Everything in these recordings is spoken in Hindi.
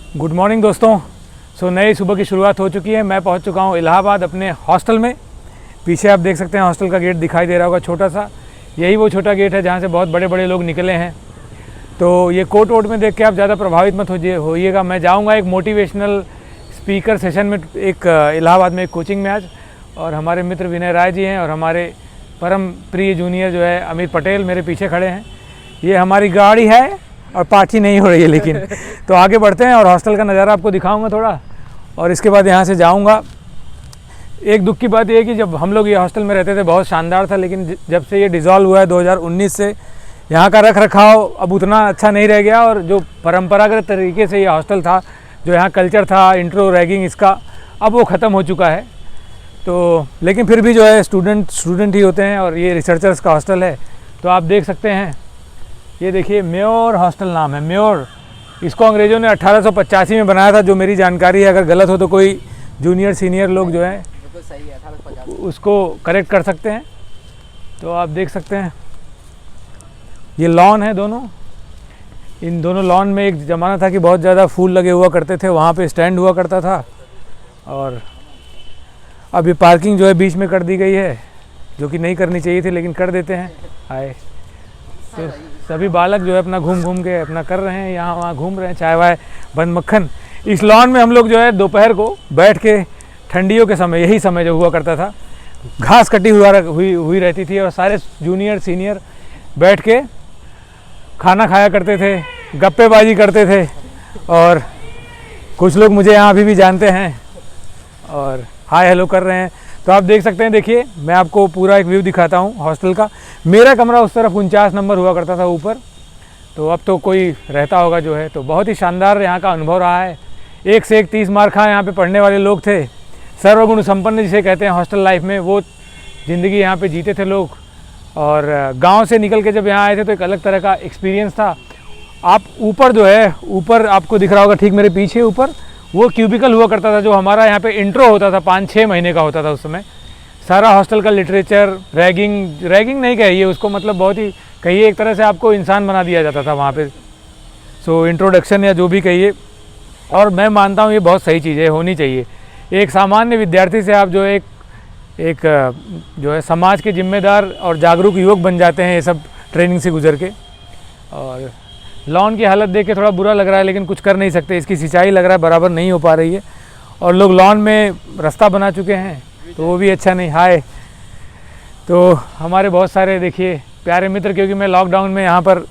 गुड मॉर्निंग दोस्तों। नई सुबह की शुरुआत हो चुकी है। मैं पहुंच चुका हूं इलाहाबाद अपने हॉस्टल में। पीछे आप देख सकते हैं हॉस्टल का गेट दिखाई दे रहा होगा छोटा सा। यही वो छोटा गेट है जहां से बहुत बड़े बड़े लोग निकले हैं। तो ये कोट वोट में देख के आप ज़्यादा प्रभावित मत होइएगा। मैं जाऊँगा एक मोटिवेशनल स्पीकर सेशन में, एक इलाहाबाद में एक कोचिंग में आज। और हमारे मित्र विनय राय जी हैं और हमारे परम प्रिय जूनियर जो है अमित पटेल मेरे पीछे खड़े हैं। ये हमारी गाड़ी है और पार्टी नहीं हो रही है लेकिन तो आगे बढ़ते हैं और हॉस्टल का नज़ारा आपको दिखाऊंगा थोड़ा, और इसके बाद यहाँ से जाऊंगा। एक दुख की बात यह है कि जब हम लोग ये हॉस्टल में रहते थे बहुत शानदार था, लेकिन जब से ये डिज़ोल्व हुआ है 2019 से, यहाँ का रख रखाव अब उतना अच्छा नहीं रह गया। और जो परंपरागत तरीके से ये हॉस्टल था, जो यहाँ कल्चर था, इंट्रो रैगिंग इसका, अब वो ख़त्म हो चुका है। तो लेकिन फिर भी जो है स्टूडेंट ही होते हैं और ये रिसर्चर्स का हॉस्टल है। तो आप देख सकते हैं, ये देखिए मेयोर हॉस्टल नाम है, मेयोर। इसको अंग्रेज़ों ने 1885 में बनाया था, जो मेरी जानकारी है। अगर गलत हो तो कोई जूनियर सीनियर लोग जो है सही है, 1850 उसको करेक्ट कर सकते हैं। तो आप देख सकते हैं ये लॉन है दोनों। इन दोनों लॉन में एक ज़माना था कि बहुत ज़्यादा फूल लगे हुआ करते थे, वहाँ पे स्टैंड हुआ करता था। और अब ये पार्किंग जो है बीच में कर दी गई है, जो कि नहीं करनी चाहिए थी लेकिन कर देते हैं। आए तो सभी बालक जो है अपना घूम घूम के अपना कर रहे हैं, यहाँ वहाँ घूम रहे हैं, चाय वाय बंद मक्खन। इस लॉन में हम लोग जो है दोपहर को बैठ के ठंडियों के समय, यही समय जो हुआ करता था, घास कटी हुई रहती थी और सारे जूनियर सीनियर बैठ के खाना खाया करते थे, गप्पेबाजी करते थे। और कुछ लोग मुझे यहाँ अभी भी जानते हैं और हाय हेलो कर रहे हैं। तो आप देख सकते हैं, देखिए मैं आपको पूरा एक व्यू दिखाता हूँ हॉस्टल का। मेरा कमरा उस तरफ 49 नंबर हुआ करता था ऊपर, तो अब तो कोई रहता होगा जो है। तो बहुत ही शानदार यहाँ का अनुभव रहा है। एक से एक 30 मार खा यहाँ पे पढ़ने वाले लोग थे। सर्वगुण संपन्न जिसे कहते हैं हॉस्टल लाइफ में, वो ज़िंदगी यहाँ पे जीते थे लोग। और गाँव से निकल के जब यहाँ आए थे तो एक अलग तरह का एक्सपीरियंस था। आप ऊपर जो है, ऊपर आपको दिख रहा होगा ठीक मेरे पीछे ऊपर, वो क्यूबिकल हुआ करता था जो हमारा यहाँ पे इंट्रो होता था, 5-6 महीने का होता था उस समय। सारा हॉस्टल का लिटरेचर, रैगिंग नहीं कहिए उसको, मतलब बहुत ही कहिए एक तरह से आपको इंसान बना दिया जाता था वहाँ पे। सो इंट्रोडक्शन या जो भी कहिए, और मैं मानता हूँ ये बहुत सही चीज़ है, होनी चाहिए। एक सामान्य विद्यार्थी से आप जो एक जो है समाज के जिम्मेदार और जागरूक युवक बन जाते हैं, ये सब ट्रेनिंग से गुजर के। और लॉन की हालत देख के थोड़ा बुरा लग रहा है, लेकिन कुछ कर नहीं सकते। इसकी सिंचाई लग रहा है बराबर नहीं हो पा रही है, और लोग लॉन में रास्ता बना चुके हैं, तो वो भी अच्छा नहीं। हाय, तो हमारे बहुत सारे देखिए प्यारे मित्र, क्योंकि मैं लॉकडाउन में यहाँ पर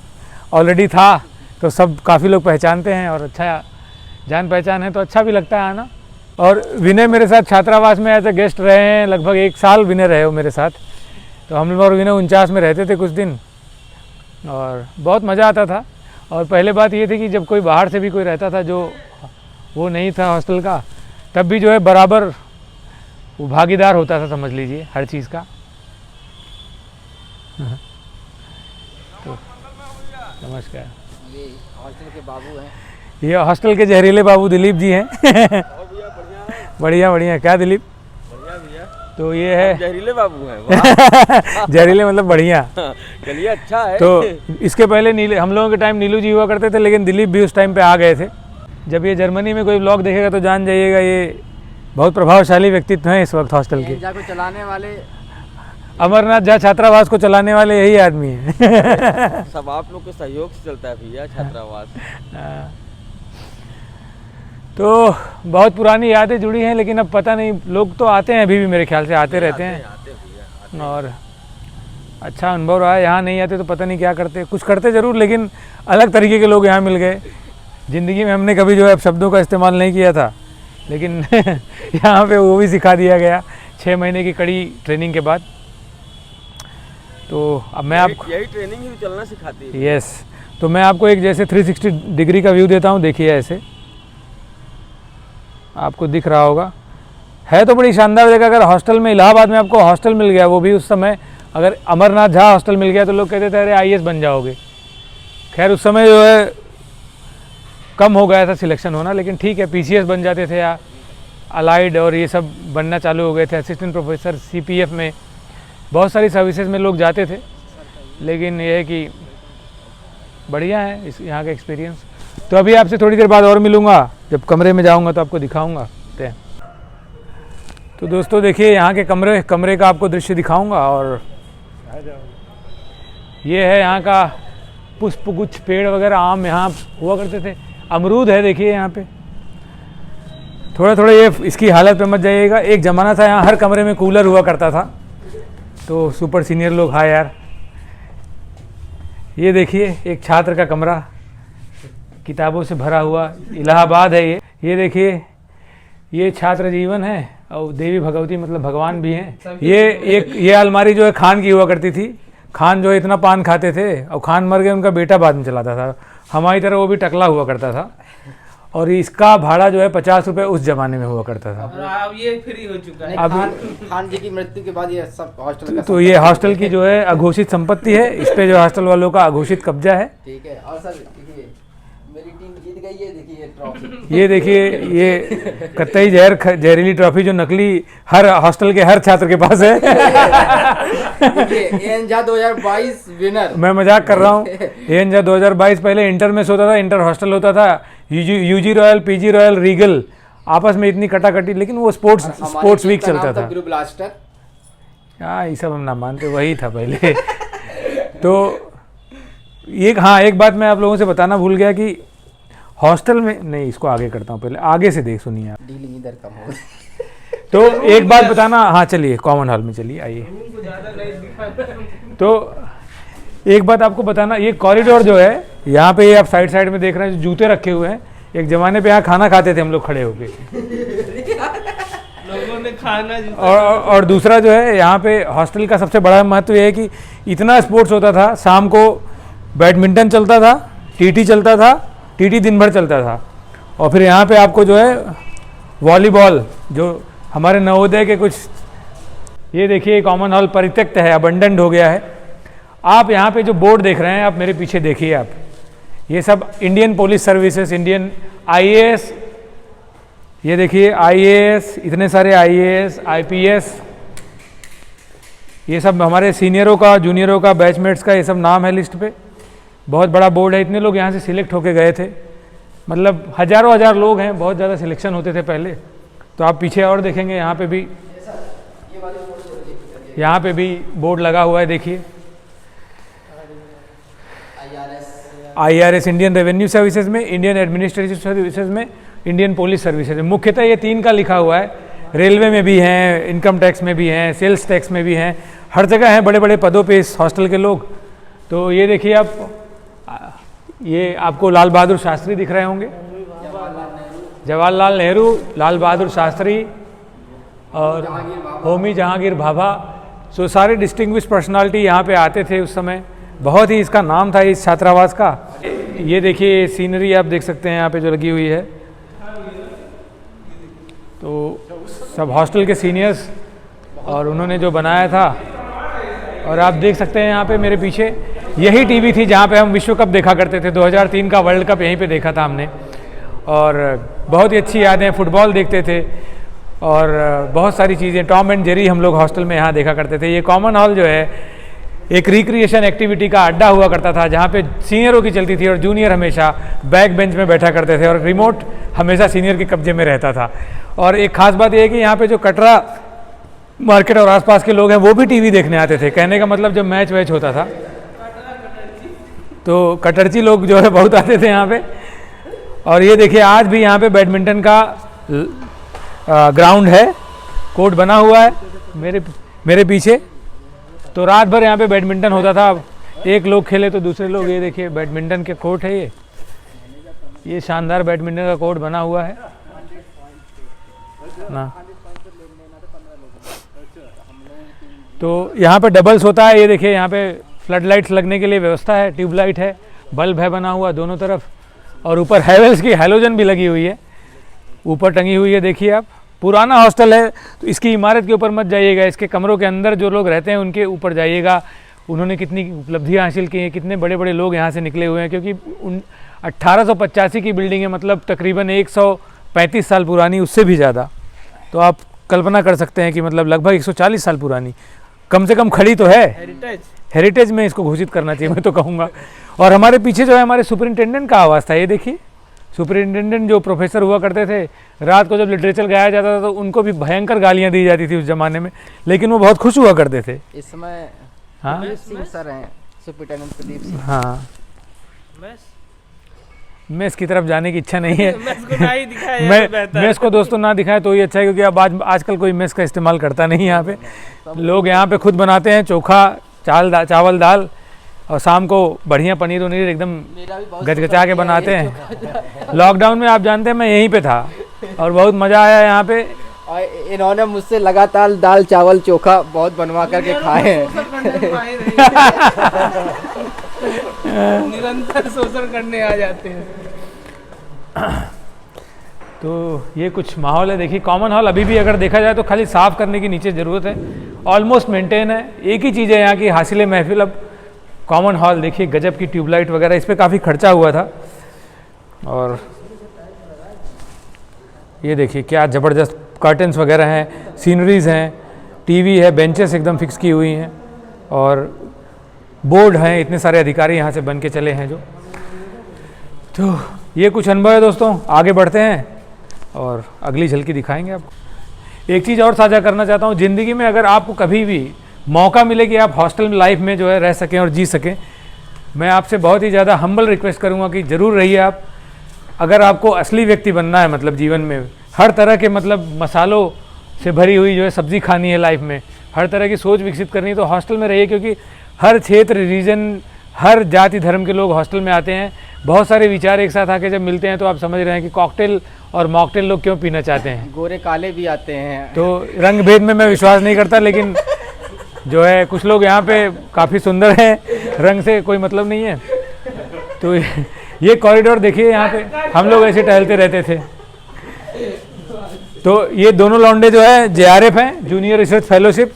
ऑलरेडी था, तो सब काफ़ी लोग पहचानते हैं और अच्छा जान पहचान है, तो अच्छा भी लगता है आना। और विनय मेरे साथ छात्रावास में एज ए गेस्ट रहे हैं, लगभग 1 साल विनय रहे हो मेरे साथ। तो हम लोग और विनय 49 में रहते थे कुछ दिन, और बहुत मज़ा आता था। और पहले बात ये थी कि जब कोई बाहर से भी कोई रहता था जो वो नहीं था हॉस्टल का, तब भी जो है बराबर वो भागीदार होता था, समझ लीजिए हर चीज़ का। तो नमस्कार, ये हॉस्टल के बाबू हैं। ये हॉस्टल के जहरीले बाबू दिलीप जी हैं। बढ़िया बढ़िया। क्या दिलीप? बढ़िया भैया। तो ये है जहरीले बाबू हैं। जहरीले मतलब बढ़िया। चलिए अच्छा है। तो इसके पहले हम लोगों के टाइम नीलू जी हुआ करते थे, लेकिन दिलीप भी उस टाइम पे आ गए थे। जब ये जर्मनी में कोई ब्लॉग देखेगा तो जान जाइएगा ये बहुत प्रभावशाली व्यक्तित्व हैं इस वक्त हॉस्टल के। जाको चलाने वाले, अमरनाथ झा छात्रावास को चलाने वाले यही आदमी हैं। सब आप लोग के सहयोग से चलता है भैया छात्रावास। तो बहुत पुरानी यादें जुड़ी हैं, लेकिन अब पता नहीं, लोग तो आते हैं अभी भी, मेरे ख्याल से आते रहते हैं। आते भैया। और अच्छा अनुभव रहा है। यहाँ नहीं आते तो पता नहीं क्या करते, कुछ करते ज़रूर, लेकिन अलग तरीके के लोग यहाँ मिल गए। ज़िंदगी में हमने कभी जो है शब्दों का इस्तेमाल नहीं किया था, लेकिन यहाँ पे वो भी सिखा दिया गया 6 महीने की कड़ी ट्रेनिंग के बाद। तो अब मैं आपको यही ट्रेनिंग ही चलना सिखाती है। यस, तो मैं आपको एक जैसे 360 डिग्री का व्यू देता हूँ। देखिए ऐसे आपको दिख रहा होगा, है तो बड़ी शानदार जगह। अगर हॉस्टल में इलाहाबाद में आपको हॉस्टल मिल गया, वो भी उस समय अगर अमरनाथ झा हॉस्टल मिल गया तो लोग कहते थे अरे IAS बन जाओगे। खैर उस समय जो है कम हो गया था सिलेक्शन होना, लेकिन ठीक है, PCS बन जाते थे या अलाइड और ये सब बनना चालू हो गए थे। असिस्टेंट प्रोफेसर CPF में, बहुत सारी सर्विसेज में लोग जाते थे। लेकिन ये है कि बढ़िया है इस यहाँ का एक्सपीरियंस। तो अभी आपसे थोड़ी देर बाद और मिलूँगा। जब कमरे में जाऊंगा तो आपको दिखाऊंगा। तो दोस्तों देखिए यहाँ के कमरे का आपको दृश्य दिखाऊंगा। और ये है यहाँ का पुष्पगुच्छ, पेड़ वगैरह आम यहाँ हुआ करते थे, अमरूद है देखिए यहाँ पे। थोड़ा थोड़ा ये इसकी हालत पे मत जाइएगा। एक ज़माना था यहाँ हर कमरे में कूलर हुआ करता था। तो सुपर सीनियर लोग, हाँ यार। ये देखिए एक छात्र का कमरा, किताबों से भरा हुआ, इलाहाबाद है ये देखिए ये छात्र जीवन है। और देवी भगवती मतलब भगवान भी हैं। ये अलमारी जो है खान की हुआ करती थी। खान जो है इतना पान खाते थे और खान मर गए, उनका बेटा बाद में चलाता था। हमारी तरह वो भी टकला हुआ करता था। और इसका भाड़ा जो है 50 रुपये उस जमाने में हुआ करता था। अब ये फ्री हो चुका है। अब खान जी की मृत्यु के बाद ये सब हॉस्टल का तो ये हॉस्टल की जो है अघोषित संपत्ति है। इस पे जो हॉस्टल वालों का अघोषित कब्जा है। ठीक है। और सर देखिए मेरी टीम जीत गई है। देखिए ये ट्रॉफी, ये देखिए ये कतई जहरीली ट्रॉफी जो नकली हर हॉस्टल के हर छात्र के पास है। देखिए एएन झा 2022 विनर। मैं मजाक कर रहा हूँ। एएन झा 2022 पहले इंटर में होता था, इंटर हॉस्टल होता था। UG royal, PG royal, regal, आपस में इतनी कटाकटी, लेकिन वो स्पोर्ट्स वीक चलता था। ग्रुप ब्लास्टर, हाँ ये सब हम ना मानते, वही था पहले। तो एक बात मैं आप लोगों से बताना भूल गया कि हॉस्टल में नहीं, इसको आगे करता हूँ, पहले आगे से देख सुनिए आप। डीलिंग इधर कम हो। तो एक बात बताना, हाँ चलिए कॉमन हॉल में चलिए, आइए। तो एक बात आपको बताना, ये कॉरिडोर जो है यहाँ पे, ये आप साइड में देख रहे हैं जो जूते रखे हुए हैं। एक जमाने पे यहाँ खाना खाते थे हम लोग खड़े होके। लोगों ने खाना और दूसरा जो है यहाँ पे हॉस्टल का सबसे बड़ा महत्व ये है कि इतना स्पोर्ट्स होता था। शाम को बैडमिंटन चलता था, टीटी चलता था, टीटी दिन भर चलता था। और फिर यहाँ पे आपको जो है वॉलीबॉल, जो हमारे नवोदय के कुछ, ये देखिए कॉमन हॉल परित्यक्त है, अबंडन्ड हो गया है। आप यहाँ पे जो बोर्ड देख रहे हैं, आप मेरे पीछे देखिए आप, ये सब Indian police services, Indian IAS, ये देखिए आईएएस, इतने सारे आईएएस, आईपीएस, ये सब हमारे सीनियरों का, जूनियरों का, बैचमेट्स का, ये सब नाम है लिस्ट पे। बहुत बड़ा बोर्ड है। इतने लोग यहाँ से सिलेक्ट होके गए थे, मतलब हज़ारों हजार लोग हैं, बहुत ज़्यादा सिलेक्शन होते थे पहले। तो आप पीछे और देखेंगे, यहाँ पे भी बोर्ड लगा हुआ है, देखिए आईआरएस, इंडियन रेवेन्यू सर्विसेज में, इंडियन एडमिनिस्ट्रेटिव सर्विसेज में, इंडियन पुलिस सर्विसेज में। मुख्यतः ये 3 का लिखा हुआ है। रेलवे में भी हैं, इनकम टैक्स में भी हैं, सेल्स टैक्स में भी हैं, हर जगह हैं बड़े बड़े पदों पे इस हॉस्टल के लोग। तो ये देखिए आप, ये आपको लाल बहादुर शास्त्री दिख रहे होंगे, जवाहरलाल नेहरू, लाल बहादुर शास्त्री और होमी जहांगीर भाभा। सो सारे डिस्टिंग्विश पर्सनालिटी यहाँ पे आते थे उस समय। बहुत ही इसका नाम था इस छात्रावास का। ये देखिए सीनरी आप देख सकते हैं यहाँ पे जो लगी हुई है। तो सब हॉस्टल के सीनियर्स और उन्होंने जो बनाया था। और आप देख सकते हैं यहाँ पे मेरे पीछे, यही टीवी थी जहाँ पे हम विश्व कप देखा करते थे। 2003 का वर्ल्ड कप यहीं पे देखा था हमने। और बहुत ही अच्छी यादें, फुटबॉल देखते थे और बहुत सारी चीज़ें, टॉम एंड जेरी हम लोग हॉस्टल में यहाँ देखा करते थे। ये कॉमन हॉल जो है एक रिक्रिएशन एक्टिविटी का अड्डा हुआ करता था, जहाँ पे सीनियरों की चलती थी और जूनियर हमेशा बैक बेंच में बैठा करते थे और रिमोट हमेशा सीनियर के कब्जे में रहता था। और एक खास बात यह है कि यहाँ पे जो कटरा मार्केट और आसपास के लोग हैं वो भी टीवी देखने आते थे। कहने का मतलब जब मैच वैच होता था तो कटरची लोग जो है बहुत आते थे यहाँ पे। और ये देखिए आज भी यहाँ पे बैडमिंटन का ग्राउंड है, कोर्ट बना हुआ है मेरे पीछे। तो रात भर यहाँ पे बैडमिंटन होता था। एक लोग खेले तो दूसरे लोग, ये देखिए बैडमिंटन के कोर्ट है ये शानदार बैडमिंटन का कोर्ट बना हुआ है ना। तो यहाँ पे डबल्स होता है। ये देखिए यहाँ पे फ्लड लाइट्स लगने के लिए व्यवस्था है, ट्यूबलाइट है, बल्ब है बना हुआ दोनों तरफ। और ऊपर हैवेल्स की हैलोजन भी लगी हुई है, ऊपर टंगी हुई है। देखिए आप, पुराना हॉस्टल है तो इसकी इमारत के ऊपर मत जाइएगा, इसके कमरों के अंदर जो लोग रहते हैं उनके ऊपर जाइएगा। उन्होंने कितनी उपलब्धियां हासिल की हैं, कितने बड़े बड़े लोग यहाँ से निकले हुए हैं। क्योंकि 1885 की बिल्डिंग है, मतलब तकरीबन 135 साल पुरानी, उससे भी ज़्यादा। तो आप कल्पना कर सकते हैं कि मतलब लगभग 140 साल पुरानी, कम से कम खड़ी तो है। हेरिटेज में इसको घोषित करना चाहिए मैं तो कहूँगा। और हमारे पीछे जो है हमारे सुपरिंटेंडेंट का आवास था, ये देखिए सुपरिटेंडेंट जो प्रोफेसर हुआ करते थे, रात को जब लिटरेचर गाया जाता था तो उनको भी भयंकर गालियाँ दी जाती थी उस ज़माने में, लेकिन वो बहुत खुश हुआ करते थे। इस समय हाँ प्रदीप सिंह सर हैं, सुपरिटेंडेंट प्रदीप सिंह। हाँ, मेस की तरफ जाने की इच्छा नहीं है। मेस को दोस्तों ना दिखाएं तो ही अच्छा है, क्योंकि अब आजकल कोई मेस का इस्तेमाल करता नहीं है यहाँ पे। लोग यहाँ पे खुद बनाते हैं चोखा चावल दाल, और शाम को बढ़िया पनीर वनीर एकदम गचगचा के बनाते हैं। लॉकडाउन में आप जानते हैं मैं यहीं पे था और बहुत मज़ा आया यहाँ पे। और इन्होंने मुझसे लगातार दाल चावल चोखा बहुत बनवा करके खाए हैं। निरंतर शोषण करने आ जाते हैं। तो ये कुछ माहौल है। देखिए कॉमन हॉल अभी भी अगर देखा जाए तो खाली साफ़ करने की नीचे ज़रूरत है, ऑलमोस्ट मेंटेन है। एक ही चीज़ है यहाँ की हासिल महफिल। अब कॉमन हॉल देखिए, गजब की ट्यूबलाइट वगैरह, इस पर काफ़ी खर्चा हुआ था। और ये देखिए क्या ज़बरदस्त कर्टन्स वगैरह हैं, सीनरीज़ हैं, टीवी है, बेंचेस एकदम फिक्स की हुई हैं और बोर्ड हैं। इतने सारे अधिकारी यहाँ से बन के चले हैं जो। तो ये कुछ अनुभव है दोस्तों। आगे बढ़ते हैं और अगली झलकी दिखाएंगे आपको। एक चीज़ और साझा करना चाहता हूँ, ज़िंदगी में अगर आपको कभी भी मौका मिले कि आप हॉस्टल लाइफ में जो है रह सकें और जी सकें, मैं आपसे बहुत ही ज़्यादा हम्बल रिक्वेस्ट करूँगा कि ज़रूर रहिए आप। अगर आपको असली व्यक्ति बनना है, मतलब जीवन में हर तरह के मतलब मसालों से भरी हुई जो है सब्ज़ी खानी है लाइफ में, हर तरह की सोच विकसित करनी है, तो हॉस्टल में रहिए। क्योंकि हर क्षेत्र, रीजन, हर जाति धर्म के लोग हॉस्टल में आते हैं। बहुत सारे विचार एक साथ आके जब मिलते हैं तो आप समझ रहे हैं कि कॉकटेल और मॉकटेल लोग क्यों पीना चाहते हैं। गोरे काले भी आते हैं। तो रंग भेद में मैं विश्वास नहीं करता, लेकिन जो है कुछ लोग यहाँ पे काफ़ी सुंदर हैं, रंग से कोई मतलब नहीं है। तो ये कॉरिडोर देखिए, यहाँ पे हम लोग ऐसे टहलते रहते थे। तो ये दोनों लौंडे जो है JRF हैं, जूनियर रिसर्च फेलोशिप।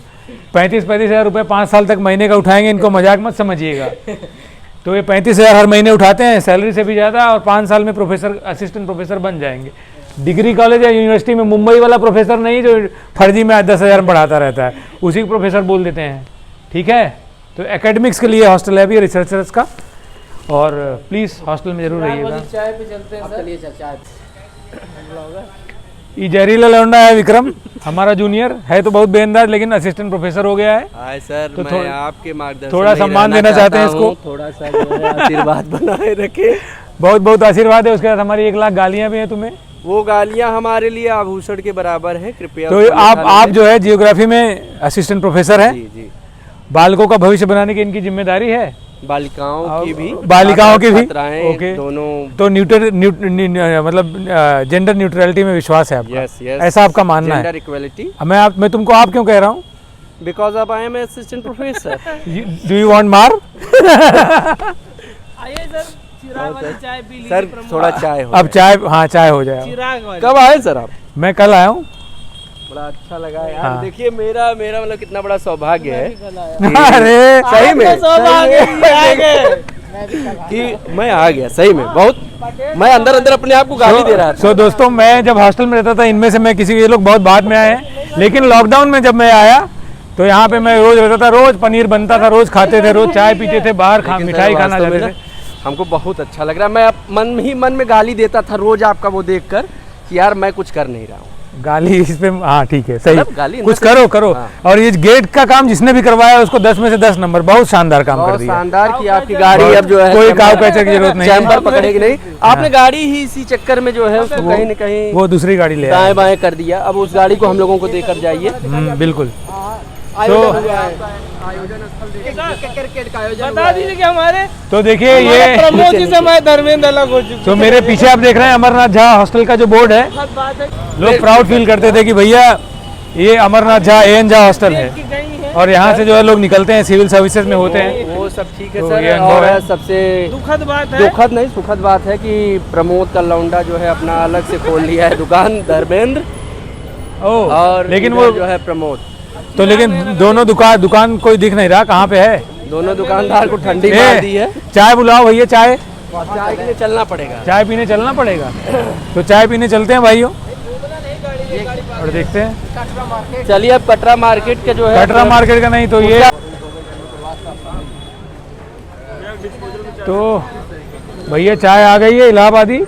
35-35 हज़ार रुपये 5 साल तक महीने का उठाएंगे। इनको मजाक मत समझिएगा। तो ये 35 हज़ार हर महीने उठाते हैं, सैलरी से भी ज़्यादा, और 5 साल में प्रोफेसर, असिस्टेंट प्रोफेसर बन जाएंगे। डिग्री कॉलेज या यूनिवर्सिटी में मुंबई वाला प्रोफेसर नहीं जो फर्जी में 10,000 पढ़ाता रहता है, उसी को प्रोफेसर बोल देते हैं। ठीक है, तो एकेडमिक्स के लिए हॉस्टल है अभी रिसर्चर्स का, और प्लीज़ हॉस्टल में जरूर रहिएगा। चाय पे चलते हैं सर। चलिए चाचा। ये जहरीला लौंडा है विक्रम, हमारा जूनियर है, तो बहुत बेअंदाज, लेकिन असिस्टेंट प्रोफेसर हो गया है। हाय सर, तो मैं आपके मार्गदर्शन थोड़ा में ही सम्मान रहना देना चाहते हैं चाहता इसको। हूँ। थोड़ा सा जो है आशीर्वाद बनाए रखे। बहुत बहुत आशीर्वाद है। उसके बाद हमारी 1 लाख गालियाँ भी हैं तुम्हें। वो गालियाँ हमारे लिए आभूषण के बराबर है, कृपया तो उसको आप निकाल लें। जो है जियोग्राफी में असिस्टेंट प्रोफेसर हैं। जी जी, बालकों का भविष्य बनाने की इनकी जिम्मेदारी है। बालिकाओं की भी, बालिकाओं की भी, छात्राएं ओके। दोनों। तो मतलब जेंडर न्यूट्रलिटी में विश्वास है आपका? यस यस, ऐसा आपका मानना है? Gender equality. मैं तुमको आप क्यों कह रहा हूँ? बिकॉज अब I am assistant professor. Do you want मार? आइए सर, चिराग वाली चाय पी लीजिए। सर थोड़ा चाय हो अब चाय, हाँ चाय हो जाए। चिराग वाली। कब आए सर आप? मैं कल आया हूँ। बड़ा अच्छा लगा यार। हाँ। देखिए मेरा मतलब कितना बड़ा सौभाग्य है अरे सही में सौभाग्य कि मैं आ गया। सही में बहुत, मैं अंदर अंदर अपने आप को गाली दे रहा था। सो दोस्तों, मैं जब हॉस्टल में रहता था, इनमें से मैं किसी, ये लोग बहुत बाद में आए हैं, लेकिन लॉकडाउन में जब मैं आया तो यहाँ पे मैं रोज रहता था, रोज पनीर बनता था, रोज खाते थे, रोज चाय पीते थे, बाहर मिठाई खाना जाते थे। हमको बहुत अच्छा लग रहा है। मैं मन ही मन में गाली देता था रोज आपका वो देखकर कि यार मैं कुछ कर नहीं रहा हूँ। गाली इस पे, हाँ ठीक है, सही, गाली कुछ करो। हाँ। और ये गेट का काम जिसने भी करवाया उसको 10 में से 10 नंबर, बहुत शानदार काम कर बहुत दिया। शानदार कि आपकी गाड़ी अब जो है कोई काव कैचर की जरूरत नहीं है। चैम्बर पकड़ेगी नहीं। आपने गाड़ी ही इसी चक्कर में जो है उसको कहीं न कहीं वो दूसरी गाड़ी ले आए। दाएं बाएं कर दिया। अब उस गाड़ी को हम लोगों को देकर जाइए। बिल्कुल। क्रिकेट का आयोजन बता दीजिए कि हमारे तो देखिए ये प्रमोद जी से मैं धर्मेंद्र अलग हो चुके। तो मेरे पीछे आप देख रहे हैं अमरनाथ झा हॉस्टल का जो बोर्ड है। बात है लोग प्राउड फील करते थे कि भैया ये अमरनाथ झा AN झा हॉस्टल है, कि गई है। और यहाँ से जो है लोग निकलते हैं, सिविल सर्विसेज में होते हैं। वो सब ठीक है तो सर। ये अनुभव और है। सबसे दुखद बात है। दुखद नहीं सुखद बात है कि प्रमोद का लौंडा जो है अपना अलग से खोल लिया है दुकान, धर्मेंद्र। और लेकिन इधर वो जो है प्रमोद, तो लेकिन दोनों दुकान कोई दिख नहीं रहा, कहाँ पे है? दोनों दुकानदार को ठंडी ए, मार दी है। चाय बुलाओ भैया, चाय चाय के लिए चलना पड़ेगा। चाय पीने चलना पड़ेगा। तो चाय पीने चलते हैं भाइयों, और देखते हैं। चलिए अब कटरा मार्केट के जो है, कटरा मार्केट का नहीं तो ये, तो भैया चाय आ गई है इलाहाबादी,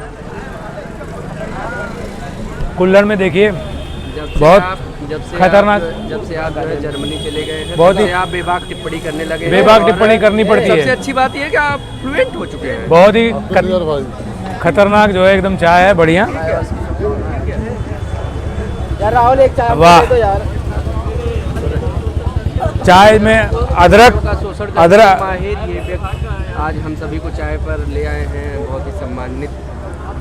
कुल्हड़ में देखिए जब बहुत खतरनाक। जब से आप जो है जर्मनी चले गए हैं, बहुत तब ही- से आप बेबाक टिप्पणी करने लगे हैं। बेबाक और टिप्पणी करनी पड़ती सबसे है। अच्छी बात ये है कि आप फ्लुएंट हो चुके हैं। बहुत ही खतरनाक जो है एकदम चाय है, बढ़िया। यार राहुल एक चाय वाह। दे दो यार। चाय में अदरक का शोषण करने अदरक- के माहिर ये व्यक्ति आज हम सभी को चाय पर ले आए हैं, बहुत ही सम्मानित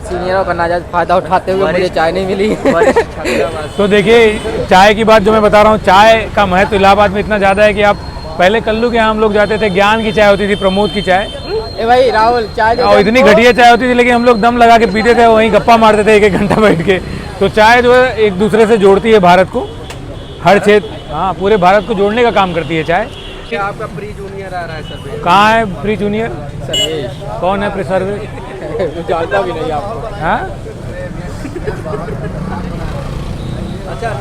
सीनियरों का नाजायज फायदा उठाते हुए मुझे चाय नहीं मिली। वरिष्ठ छात्रावास। तो देखिए चाय की बात जो मैं बता रहा हूँ, चाय का महत्व इलाहाबाद में इतना ज़्यादा है कि आप पहले कल्लू के यहाँ हम लोग जाते थे, ज्ञान की चाय होती थी, प्रमोद की चाय, ए भाई राहुल चाय दे और दो इतनी हमको। घटिया चाय होती थी, लेकिन हम लोग दम लगा के पीते थे, वहीं गप्पा मारते थे 1-1 घंटा बैठ के। तो चाय जो है एक दूसरे से जोड़ती है भारत को, हर क्षेत्र, हाँ पूरे भारत को जोड़ने का काम करती है चाय। क्या आपका प्री जूनियर आ रहा है सर? कहाँ है प्री जूनियर? सर्वेश कौन है प्री सर्विस? जानता भी नहीं आपको। हाँ अच्छा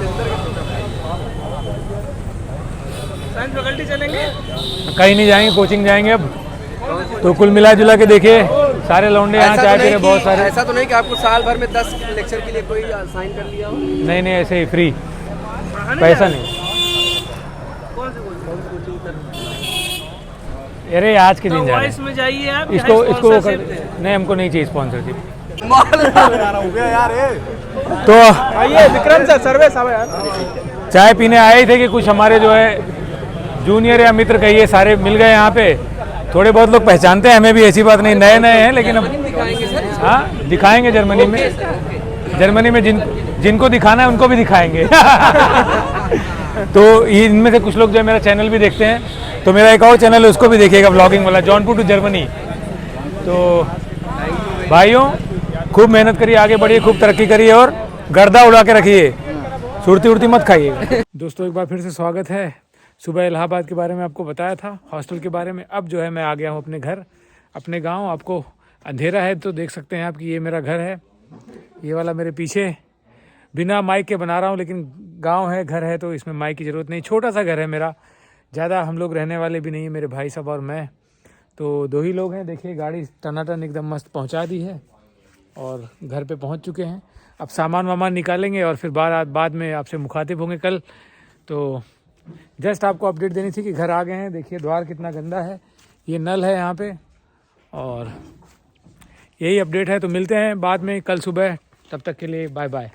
साइंस फैकल्टी चलेंगे। कहीं नहीं जाएंगे, कोचिंग जाएंगे अब। तो कुल मिला जुला के देखिए सारे लौंडे यहाँ चाय पी रहे, बहुत सारे। ऐसा तो नहीं कि आपको साल भर में 10 लेक्चर के लिए कोई साइन कर लिया हो? नहीं नहीं, ऐसे ही फ्री, पैसा नहीं। अरे आज के दिन जा रहे वॉइस हैं। में जाइए आप। इसको यहाँ इसको sponsorship दे। नहीं, हमको नहीं चाहिए स्पॉन्सरशिप। माल तो आइए विक्रम सर, सर्वे साहब यार। चाय पीने आए ही थे कि कुछ हमारे जो है जूनियर या मित्र कहिए सारे मिल गए यहाँ पे। थोड़े बहुत लोग पहचानते हैं हमें भी, ऐसी बात नहीं, नए नए हैं, लेकिन अब दिखाएंगे सर। हाँ दिखाएंगे जर्मनी में। जर्मनी में जिनको दिखाना है उनको भी दिखाएंगे। तो इनमें से कुछ लोग जो है मेरा चैनल भी देखते हैं, तो मेरा एक और चैनल है उसको भी देखिएगा, व्लॉगिंग वाला, जौनपुर टू जर्मनी। तो भाइयों खूब मेहनत करिए, आगे बढ़िए, खूब तरक्की करिए और गर्दा उड़ा के रखिए, सुरती उड़ती मत खाइए। दोस्तों एक बार फिर से स्वागत है। सुबह इलाहाबाद के बारे में आपको बताया था, हॉस्टल के बारे में। अब जो है मैं आ गया हूँ अपने घर, अपने गांव। आपको अंधेरा है तो देख सकते हैं आप कि ये मेरा घर है, ये वाला मेरे पीछे। बिना माइक के बना रहा हूँ, लेकिन गांव है, घर है, तो इसमें माइक की ज़रूरत नहीं। छोटा सा घर है मेरा, ज़्यादा हम लोग रहने वाले भी नहीं है, मेरे भाई साहब और मैं। तो 2 ही लोग हैं। देखिए गाड़ी टनाटन एकदम मस्त पहुंचा दी है और घर पे पहुंच चुके हैं। अब सामान वामान निकालेंगे और फिर बाद में आपसे मुखातिब होंगे कल। तो जस्ट आपको अपडेट देनी थी कि घर आ गए हैं। देखिए द्वार कितना गंदा है, ये नल है यहाँ पे, और यही अपडेट है। तो मिलते हैं बाद में कल सुबह, तब तक के लिए बाय बाय।